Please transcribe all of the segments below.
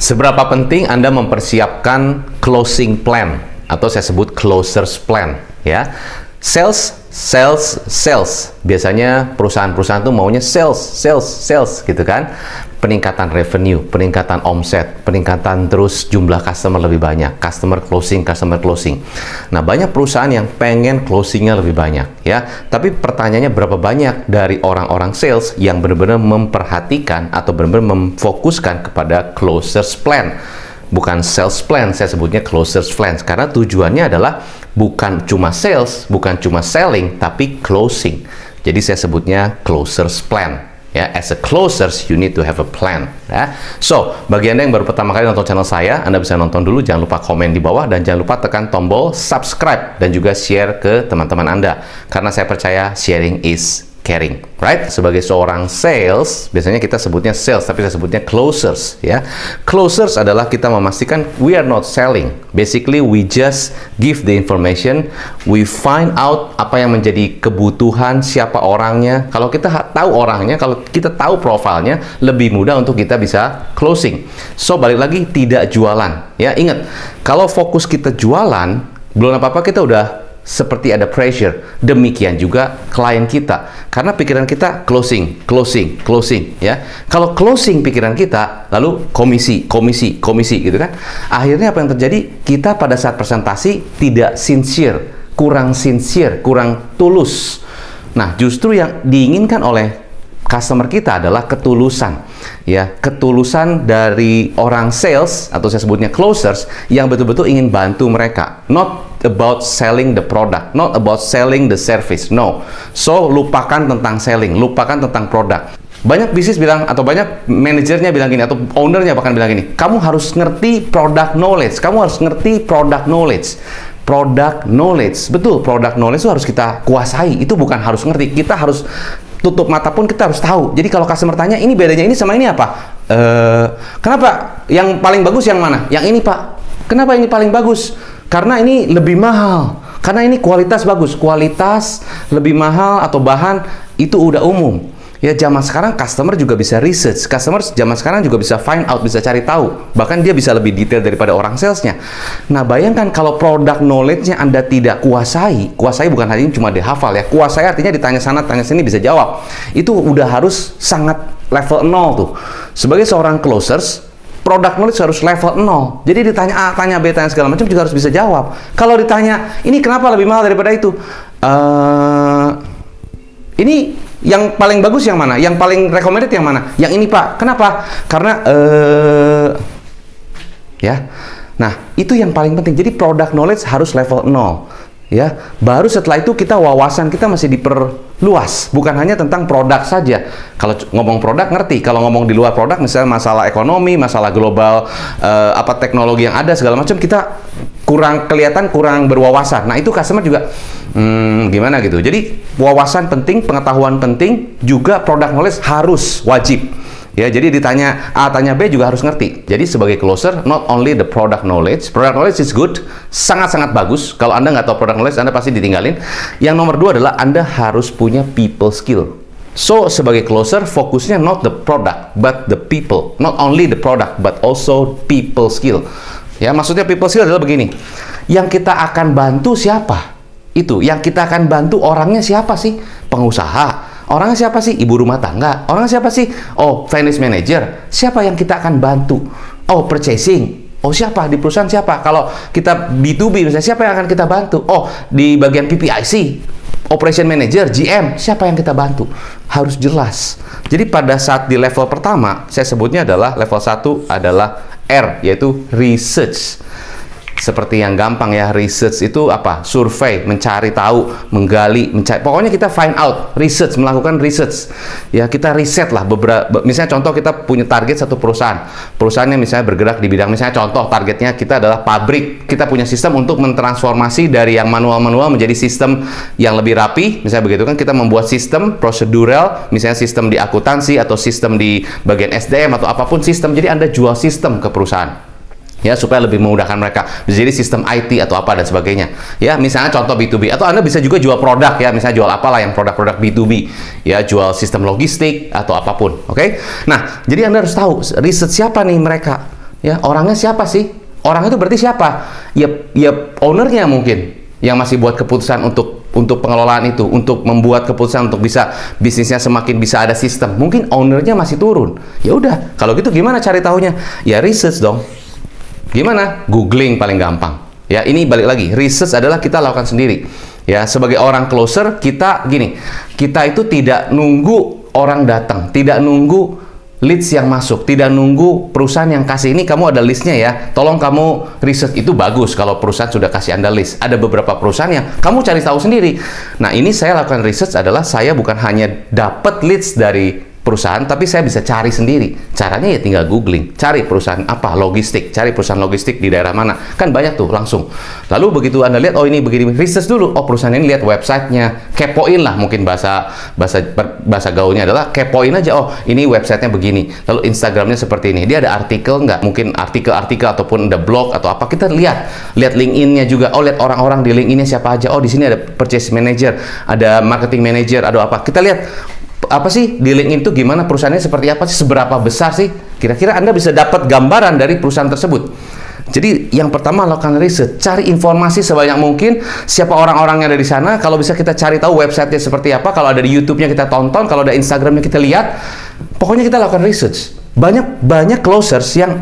Seberapa penting Anda mempersiapkan closing plan atau saya sebut closers plan, ya. Sales. Biasanya perusahaan-perusahaan tuh maunya sales gitu kan. Peningkatan revenue, peningkatan omset, peningkatan terus jumlah customer lebih banyak, customer closing. Nah, banyak perusahaan yang pengen closingnya lebih banyak, ya. Tapi pertanyaannya berapa banyak dari orang-orang sales yang benar-benar memperhatikan atau benar-benar memfokuskan kepada closers plan. Bukan sales plan, saya sebutnya closers plan. Karena tujuannya adalah bukan cuma sales, bukan cuma selling, tapi closing. Jadi saya sebutnya closers plan. Ya, as a closers, you need to have a plan. Ya. So, bagi Anda yang baru pertama kali nonton channel saya, Anda bisa nonton dulu, jangan lupa komen di bawah, dan jangan lupa tekan tombol subscribe, dan juga share ke teman-teman Anda. Karena saya percaya sharing is caring, right? Sebagai seorang sales, biasanya kita sebutnya sales, tapi saya sebutnya closers, ya. Closers adalah kita memastikan we are not selling. Basically, we just give the information, we find out apa yang menjadi kebutuhan, siapa orangnya. Kalau kita tahu orangnya, kalau kita tahu profilnya, lebih mudah untuk kita bisa closing. So, balik lagi, tidak jualan. Ya, ingat, kalau fokus kita jualan, belum apa-apa kita udah seperti ada pressure. Demikian juga klien kita. Karena pikiran kita closing, ya. Kalau closing pikiran kita, lalu komisi gitu kan. Akhirnya apa yang terjadi? Kita pada saat presentasi tidak sincere, kurang tulus. Nah, justru yang diinginkan oleh customer kita adalah ketulusan, ya, ketulusan dari orang sales atau saya sebutnya closers yang betul-betul ingin bantu mereka. Not about selling the product, not about selling the service, no. So, lupakan tentang selling, lupakan tentang produk. Banyak bisnis bilang, atau banyak manajernya bilang gini, atau ownernya bahkan bilang gini, kamu harus ngerti product knowledge, kamu harus ngerti product knowledge. Product knowledge, betul, product knowledge itu harus kita kuasai, itu bukan harus ngerti, kita harus tutup mata pun kita harus tahu. Jadi kalau customer tanya, ini bedanya ini sama ini apa? Kenapa? Yang paling bagus yang mana? Yang ini, Pak. Kenapa ini paling bagus? Karena ini lebih mahal. Karena ini kualitas bagus. Kualitas lebih mahal atau bahan itu udah umum. Ya, zaman sekarang customer juga bisa research. Customer zaman sekarang juga bisa find out, bisa cari tahu. Bahkan dia bisa lebih detail daripada orang salesnya. Nah, bayangkan kalau product knowledge-nya Anda tidak kuasai. Kuasai bukan hanya cuma dihafal, ya. Kuasai artinya ditanya sana, tanya sini bisa jawab. Itu udah harus sangat level 0 tuh. Sebagai seorang closers, product knowledge harus level 0. Jadi ditanya A, tanya B, tanya segala macam juga harus bisa jawab. Kalau ditanya, ini kenapa lebih mahal daripada itu? Ini yang paling bagus yang mana? Yang paling recommended yang mana? Yang ini, Pak. Kenapa? Karena ya. Nah, itu yang paling penting. Jadi product knowledge harus level 0. Ya, baru setelah itu kita wawasan kita masih diperluas, bukan hanya tentang produk saja. Kalau ngomong produk ngerti, kalau ngomong di luar produk, misalnya masalah ekonomi, masalah global, apa teknologi yang ada segala macam, kita kurang berwawasan. Nah, itu customer juga gimana gitu. Jadi wawasan penting, pengetahuan penting, juga product knowledge harus wajib. Ya, jadi ditanya A, tanya B juga harus ngerti. Jadi sebagai closer, not only the product knowledge is good, sangat-sangat bagus. Kalau Anda nggak tahu product knowledge, Anda pasti ditinggalin. Yang nomor 2 adalah Anda harus punya people skill. So, sebagai closer, fokusnya not the product, but the people. Not only the product, but also people skill. Ya, maksudnya people skill adalah begini. Yang kita akan bantu siapa? Itu, yang kita akan bantu orangnya siapa sih? Pengusaha. Orangnya siapa sih? Ibu rumah tangga. Orangnya siapa sih? Oh, finance manager. Siapa yang kita akan bantu? Oh, purchasing. Oh, siapa? Di perusahaan siapa? Kalau kita B2B, misalnya siapa yang akan kita bantu? Oh, di bagian PPIC. Operation manager, GM. Siapa yang kita bantu? Harus jelas. Jadi pada saat di level pertama, saya sebutnya adalah level 1 adalah R, yaitu research. Seperti yang gampang ya, research itu apa? Survei, mencari tahu, menggali, mencari. Pokoknya kita find out, research, melakukan research. Ya, kita riset lah beberapa. Misalnya contoh kita punya target satu perusahaan. Perusahaannya misalnya bergerak di bidang, misalnya contoh targetnya kita adalah pabrik. Kita punya sistem untuk mentransformasi dari yang manual-manual menjadi sistem yang lebih rapi. Misalnya begitu kan, kita membuat sistem prosedural, misalnya sistem di akuntansi atau sistem di bagian SDM atau apapun sistem. Jadi Anda jual sistem ke perusahaan. Ya, supaya lebih memudahkan mereka. Bisa jadi sistem IT atau apa dan sebagainya. Ya, misalnya contoh B2B. Atau Anda bisa juga jual produk ya. Misalnya jual apalah yang produk-produk B2B. Ya, jual sistem logistik atau apapun. Oke? Nah, jadi Anda harus tahu riset siapa nih mereka. Ya, orangnya siapa sih? Orang itu berarti siapa? Ya ownernya mungkin yang masih buat keputusan untuk pengelolaan itu, untuk membuat keputusan untuk bisa bisnisnya semakin bisa ada sistem. Mungkin ownernya masih turun. Ya udah, kalau gitu gimana cari tahunya? Ya research dong. Gimana? Googling paling gampang. Ya, ini balik lagi. Research adalah kita lakukan sendiri. Ya, sebagai orang closer, kita itu tidak nunggu orang datang, tidak nunggu leads yang masuk, tidak nunggu perusahaan yang kasih, ini kamu ada listnya ya, tolong kamu riset. Itu bagus kalau perusahaan sudah kasih Anda list. Ada beberapa perusahaan yang kamu cari tahu sendiri. Nah, ini saya lakukan research adalah saya bukan hanya dapat leads dari perusahaan, tapi saya bisa cari sendiri. Caranya ya tinggal googling, cari perusahaan apa, logistik, cari perusahaan logistik di daerah mana, kan banyak tuh langsung. Lalu begitu Anda lihat, oh ini begini, research dulu, oh perusahaan ini, lihat websitenya, kepoin lah, mungkin bahasa gaulnya adalah kepoin aja, oh ini websitenya begini, lalu Instagramnya seperti ini, dia ada artikel nggak, mungkin artikel ataupun ada blog atau apa, kita lihat LinkedIn-nya juga, oh lihat orang-orang di LinkedIn-nya siapa aja, oh di sini ada purchase manager, ada marketing manager, ada apa, kita lihat apa sih di LinkedIn itu, gimana perusahaannya, seperti apa sih, seberapa besar sih, kira-kira Anda bisa dapat gambaran dari perusahaan tersebut. Jadi yang pertama lakukan riset, cari informasi sebanyak mungkin, siapa orang-orangnya ada di sana, kalau bisa kita cari tahu websitenya seperti apa, kalau ada di YouTube-nya kita tonton, kalau ada Instagram-nya kita lihat, pokoknya kita lakukan research. Banyak closers yang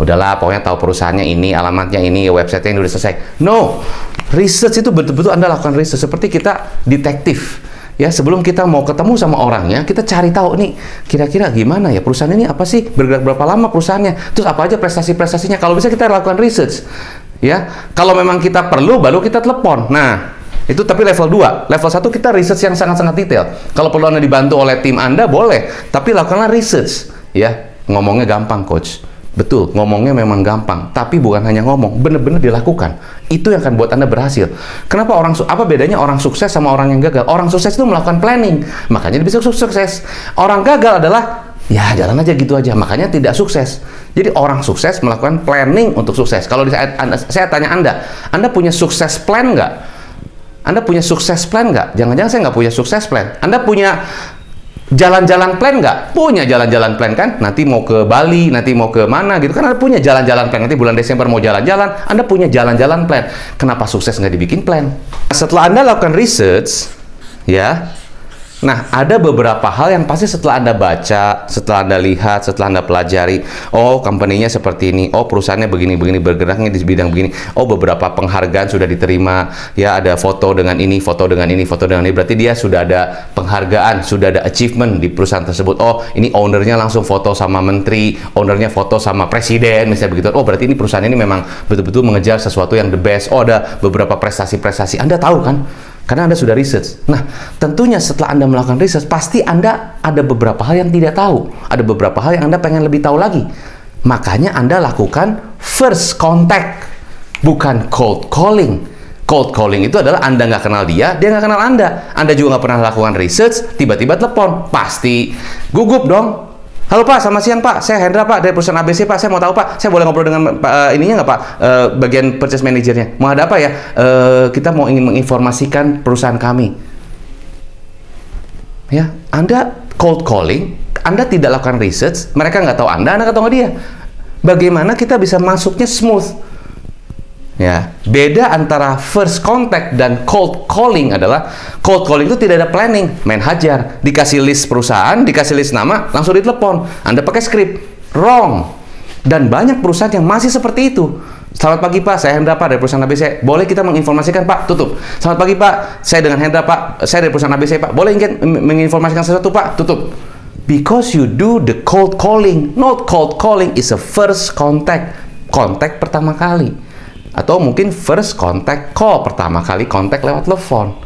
udahlah pokoknya tahu perusahaannya ini, alamatnya ini, websitenya ini udah selesai. No, research itu betul-betul Anda lakukan research, seperti kita detektif. Ya, sebelum kita mau ketemu sama orangnya, kita cari tahu nih, kira-kira gimana ya perusahaan ini, apa sih, bergerak berapa lama perusahaannya, terus apa aja prestasi-prestasinya. Kalau bisa kita lakukan research. Ya, kalau memang kita perlu, baru kita telepon. Nah, itu tapi level 2. Level 1 kita research yang sangat-sangat detail. Kalau perlu Anda dibantu oleh tim Anda, boleh. Tapi lakukanlah research. Ya, ngomongnya gampang, Coach. Betul, ngomongnya memang gampang, tapi bukan hanya ngomong, benar-benar dilakukan. Itu yang akan buat Anda berhasil. Kenapa apa bedanya orang sukses sama orang yang gagal? Orang sukses itu melakukan planning, makanya dia bisa sukses. Orang gagal adalah ya jalan aja gitu aja, makanya tidak sukses. Jadi orang sukses melakukan planning untuk sukses. Kalau saya tanya Anda punya sukses plan nggak? Anda punya sukses plan nggak? Jangan-jangan saya nggak punya sukses plan. Anda punya jalan-jalan plan nggak? Punya jalan-jalan plan kan? Nanti mau ke Bali, nanti mau ke mana gitu kan? Anda punya jalan-jalan plan. Nanti bulan Desember mau jalan-jalan, Anda punya jalan-jalan plan. Kenapa sukses nggak dibikin plan? Setelah Anda lakukan research, ya, nah ada beberapa hal yang pasti setelah Anda baca, setelah Anda lihat, setelah Anda pelajari, oh company-nya seperti ini, oh perusahaannya begini-begini, bergeraknya di bidang begini, oh beberapa penghargaan sudah diterima, ya ada foto dengan ini, foto dengan ini, foto dengan ini, berarti dia sudah ada penghargaan, sudah ada achievement di perusahaan tersebut. Oh ini ownernya langsung foto sama menteri, ownernya foto sama presiden, misalnya begitu. Oh berarti ini perusahaan ini memang betul-betul mengejar sesuatu yang the best. Oh ada beberapa prestasi-prestasi, Anda tahu kan? Karena Anda sudah research. Nah, tentunya setelah Anda melakukan research, pasti Anda ada beberapa hal yang tidak tahu. Ada beberapa hal yang Anda pengen lebih tahu lagi. Makanya Anda lakukan first contact, bukan cold calling. Cold calling itu adalah Anda nggak kenal dia nggak kenal Anda. Anda juga nggak pernah lakukan research, tiba-tiba telepon. Pasti gugup dong. Halo Pak, selamat siang Pak, saya Hendra Pak dari perusahaan ABC Pak, saya mau tahu Pak, saya boleh ngobrol dengan ininya nggak Pak, bagian purchase manajernya, mau ada apa ya? Kita mau ingin menginformasikan perusahaan kami. Ya, Anda cold calling, Anda tidak lakukan research, mereka nggak tahu Anda nggak tahu dia. Bagaimana kita bisa masuknya smooth? Ya, beda antara first contact dan cold calling adalah cold calling itu tidak ada planning, main hajar, dikasih list perusahaan, dikasih list nama, langsung ditelepon. Anda pakai script, wrong. Dan banyak perusahaan yang masih seperti itu. Selamat pagi Pak, saya Hendra Pak dari perusahaan ABC. Boleh kita menginformasikan Pak? Tutup. Selamat pagi Pak, saya dengan Hendra Pak, saya dari perusahaan ABC Pak. Boleh menginformasikan sesuatu Pak? Tutup. Because you do the cold calling. Not cold calling is a first contact. Kontak pertama kali. Atau mungkin first contact call, pertama kali kontak lewat telepon.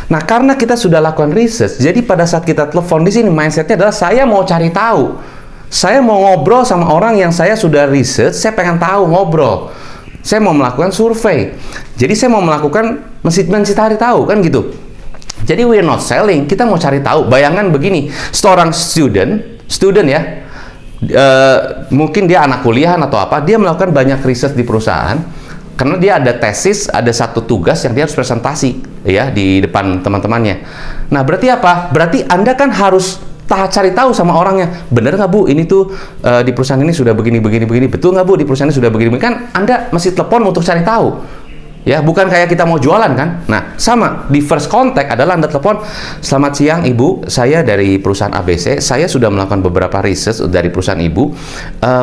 Nah, karena kita sudah lakukan research, jadi pada saat kita telepon di sini mindsetnya adalah saya mau cari tahu, saya mau ngobrol sama orang yang saya sudah research, saya pengen tahu, ngobrol, saya mau melakukan survei. Jadi saya mau melakukan mencari tahu kan gitu. Jadi we're not selling, kita mau cari tahu. Bayangkan begini, seorang student ya, mungkin dia anak kuliahan atau apa, dia melakukan banyak research di perusahaan. Karena dia ada tesis, ada satu tugas yang dia harus presentasi ya di depan teman-temannya. Nah, berarti apa? Berarti Anda kan harus cari tahu sama orangnya, bener nggak Bu, ini tuh di perusahaan ini sudah begini, betul nggak Bu, di perusahaan ini sudah begini, kan Anda mesti telepon untuk cari tahu. Ya, bukan kayak kita mau jualan kan? Nah, sama di first contact adalah Anda telepon, selamat siang Ibu, saya dari perusahaan ABC, saya sudah melakukan beberapa research dari perusahaan Ibu.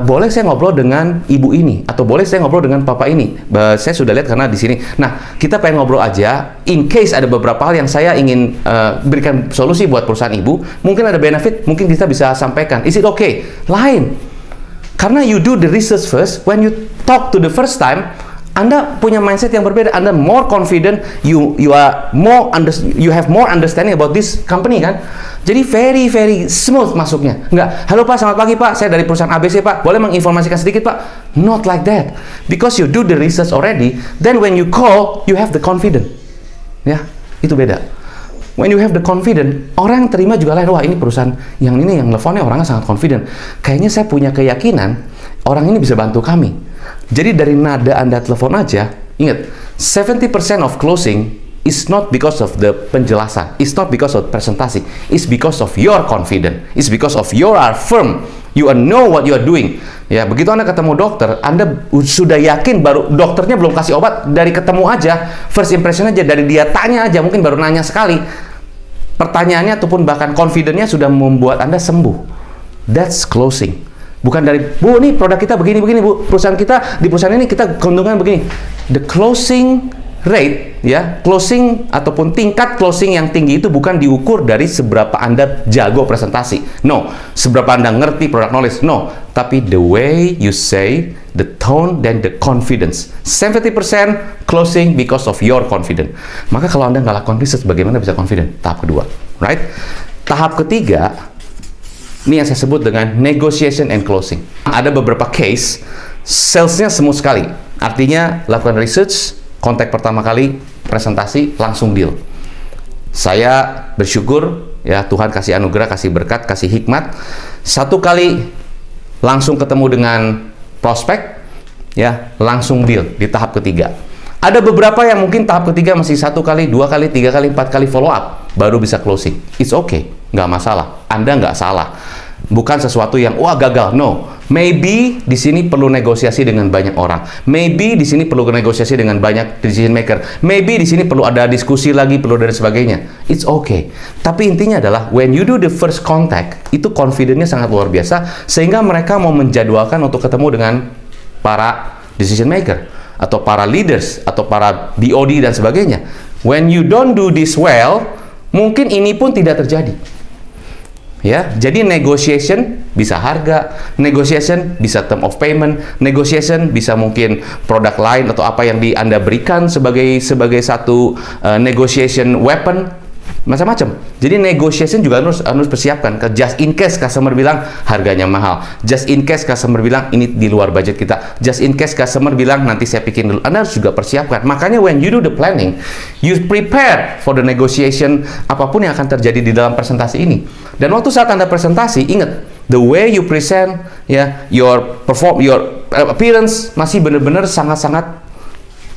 Boleh saya ngobrol dengan Ibu ini, atau boleh saya ngobrol dengan Papa ini? Saya sudah lihat karena di sini. Nah, kita pengen ngobrol aja. In case ada beberapa hal yang saya ingin berikan solusi buat perusahaan Ibu, mungkin ada benefit, mungkin kita bisa sampaikan. Is it okay? Lain. Karena you do the research first. When you talk to the first time, Anda punya mindset yang berbeda. Anda more confident, you have more understanding about this company kan. Jadi very smooth masuknya. Enggak, halo Pak, selamat pagi Pak, saya dari perusahaan ABC Pak, boleh menginformasikan sedikit Pak? Not like that. Because you do the research already, then when you call, you have the confidence. Ya, itu beda. When you have the confidence, orang terima juga lain. Wah, ini perusahaan yang ini, yang teleponnya orangnya sangat confident. Kayaknya saya punya keyakinan orang ini bisa bantu kami. Jadi dari nada Anda telepon aja, ingat, 70% of closing is not because of the penjelasan, it's not because of presentasi, it's because of your confidence, it's because of your are firm, you know what you are doing. Ya, begitu Anda ketemu dokter, Anda sudah yakin, baru dokternya belum kasih obat, dari ketemu aja, first impression aja, dari dia tanya aja, mungkin baru nanya sekali, pertanyaannya ataupun bahkan confidence-nya sudah membuat Anda sembuh. That's closing. Bukan dari, Bu, nih produk kita begini, Bu, perusahaan kita, di perusahaan ini kita keuntungan begini. The closing rate, ya, closing ataupun tingkat closing yang tinggi itu bukan diukur dari seberapa Anda jago presentasi. No. Seberapa Anda ngerti product knowledge. No. Tapi the way you say, the tone, dan the confidence. 70% closing because of your confidence. Maka kalau Anda nggak lakukan research, bagaimana bisa confident? Tahap kedua. Right? Tahap ketiga, ini yang saya sebut dengan negotiation and closing. Ada beberapa case, salesnya smooth sekali. Artinya, lakukan research, kontak pertama kali, presentasi, langsung deal. Saya bersyukur, ya Tuhan kasih anugerah, kasih berkat, kasih hikmat. Satu kali langsung ketemu dengan prospek, ya langsung deal di tahap ketiga. Ada beberapa yang mungkin tahap ketiga masih 1 kali, 2 kali, 3 kali, 4 kali follow up, baru bisa closing. It's okay, nggak masalah. Anda nggak salah. Bukan sesuatu yang wah gagal. No. Maybe di sini perlu negosiasi dengan banyak orang. Maybe di sini perlu negosiasi dengan banyak decision maker. Maybe di sini perlu ada diskusi lagi, perlu dan sebagainya. It's okay. Tapi intinya adalah when you do the first contact, itu confidence-nya sangat luar biasa sehingga mereka mau menjadwalkan untuk ketemu dengan para decision maker atau para leaders atau para BOD dan sebagainya. When you don't do this well, mungkin ini pun tidak terjadi. Ya, jadi negotiation bisa harga, negotiation bisa term of payment, negotiation bisa mungkin produk lain atau apa yang Anda berikan sebagai satu negotiation weapon, macam-macam. Jadi negotiation juga harus persiapkan. Just in case customer bilang harganya mahal, just in case customer bilang ini di luar budget kita, just in case customer bilang nanti saya pikirin dulu, Anda harus juga persiapkan. Makanya when you do the planning, you prepare for the negotiation apapun yang akan terjadi di dalam presentasi ini. Dan waktu saat Anda presentasi, ingat, the way you present, ya, your appearance masih benar-benar sangat-sangat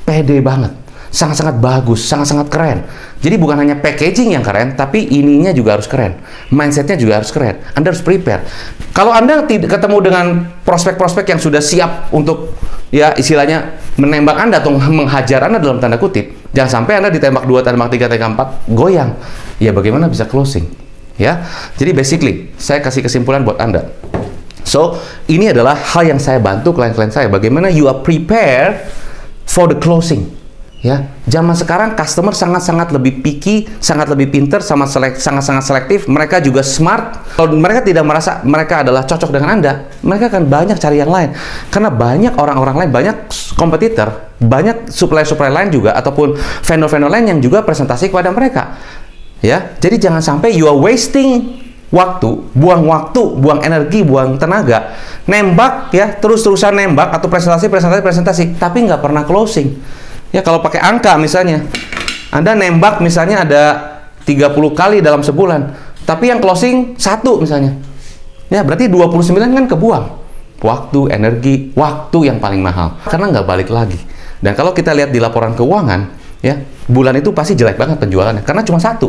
pede banget, sangat-sangat bagus, sangat-sangat keren. Jadi bukan hanya packaging yang keren, tapi ininya juga harus keren, mindsetnya juga harus keren. Anda harus prepare. Kalau Anda ketemu dengan prospek-prospek yang sudah siap untuk, ya istilahnya menembak Anda atau menghajar Anda dalam tanda kutip, jangan sampai Anda ditembak 2, tembak 3, tembak 4, goyang. Ya bagaimana bisa closing? Ya, jadi basically saya kasih kesimpulan buat Anda. So, ini adalah hal yang saya bantu klien-klien saya. Bagaimana you are prepared for the closing. Ya, zaman sekarang customer sangat-sangat lebih picky, sangat lebih pinter, sangat-sangat selektif. Mereka juga smart. Kalau mereka tidak merasa mereka adalah cocok dengan Anda, mereka akan banyak cari yang lain. Karena banyak orang-orang lain, banyak kompetitor, banyak supplier-supplier lain juga ataupun vendor-vendor lain yang juga presentasi kepada mereka. Ya, jadi jangan sampai you are wasting waktu, buang energi, buang tenaga, nembak ya, terus-terusan nembak atau presentasi, tapi nggak pernah closing. Ya, kalau pakai angka misalnya, Anda nembak misalnya ada 30 kali dalam sebulan, tapi yang closing 1 misalnya. Ya, berarti 29 kan kebuang. Waktu, energi, waktu yang paling mahal. Karena nggak balik lagi. Dan kalau kita lihat di laporan keuangan, ya, bulan itu pasti jelek banget penjualannya karena cuma 1.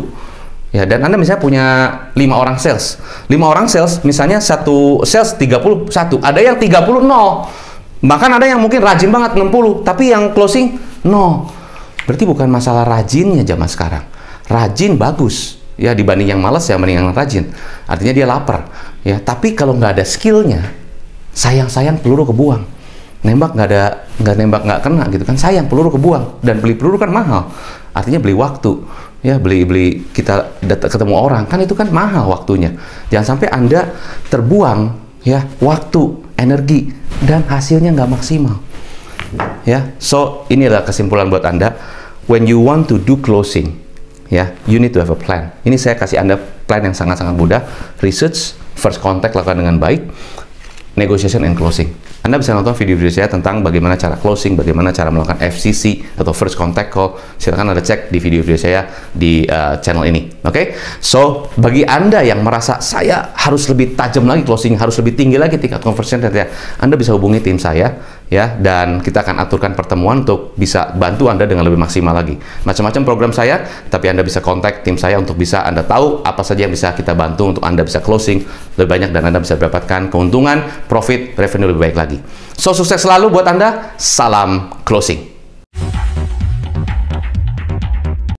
Ya, dan Anda misalnya punya 5 orang sales. 5 orang sales, misalnya satu sales 31, ada yang 30 nol. Bahkan ada yang mungkin rajin banget 60, tapi yang closing nol. Berarti bukan masalah rajinnya zaman sekarang. Rajin bagus. Ya, dibanding yang malas ya mending yang rajin. Artinya dia lapar. Ya, tapi kalau nggak ada skillnya, sayang-sayang peluru kebuang. Nembak nggak kena gitu kan, sayang peluru kebuang. Dan beli peluru kan mahal. Artinya beli waktu. Ya, beli kita ketemu orang kan itu kan mahal waktunya. Jangan sampai Anda terbuang ya waktu, energi, dan hasilnya nggak maksimal. Ya, so ini adalah kesimpulan buat Anda. When you want to do closing, ya, you need to have a plan. Ini saya kasih Anda plan yang sangat-sangat mudah. Research, first contact lakukan dengan baik, negotiation and closing. Anda bisa nonton video-video saya tentang bagaimana cara closing, bagaimana cara melakukan FCC atau first contact call. Silakan Anda cek di video-video saya di channel ini. Oke? So, bagi Anda yang merasa saya harus lebih tajam lagi closing, harus lebih tinggi lagi tingkat conversion rate, Anda bisa hubungi tim saya ya, dan kita akan aturkan pertemuan untuk bisa bantu Anda dengan lebih maksimal lagi. Macam-macam program saya, tapi Anda bisa kontak tim saya untuk bisa Anda tahu apa saja yang bisa kita bantu untuk Anda bisa closing lebih banyak dan Anda bisa mendapatkan keuntungan, profit, revenue lebih baik lagi. So, sukses selalu buat Anda. Salam closing.